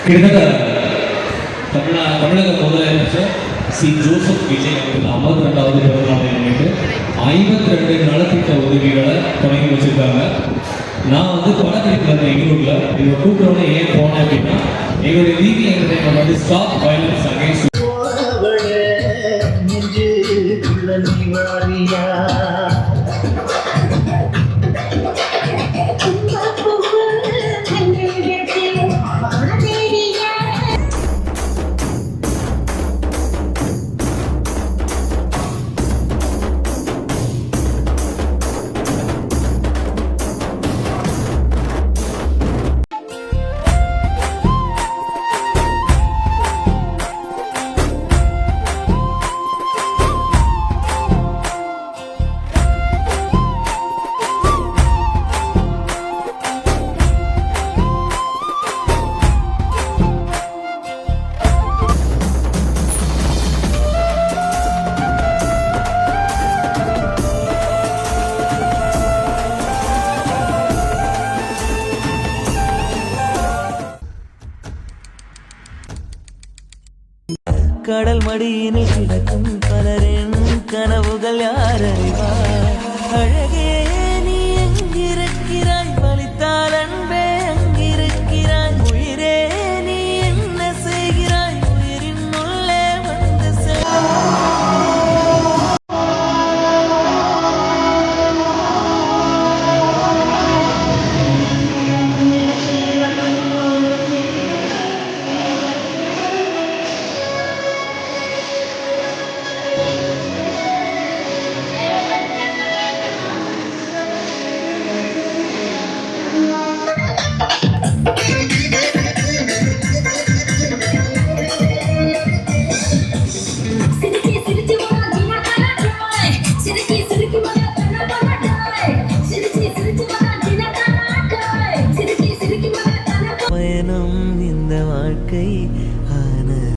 கிட்டத்தட்ட தமிழக முதலமைச்சர் சி ஜோசப் விஜய் அவர்கள் 52வது பிறந்தநாளை முன்னிட்டு 52 நலத்திட்ட உதவிகளை தொடங்கி வச்சிருக்காங்க. நான் வந்து படப்பிடிப்பில் இருந்த எங்களூரில் இவங்க கூப்பிட்டோன்னே ஏன் போனேன் அப்படின்னா எங்களுடைய வீதி என்டர்டைன்மெண்ட் வந்து ஸ்டாப் வயலன்ஸ் அகைன்ஸ்ட் கடல் மடியினில் கிடக்கும் பலரின் கனவுகள் யார் அறிவார்? அழகே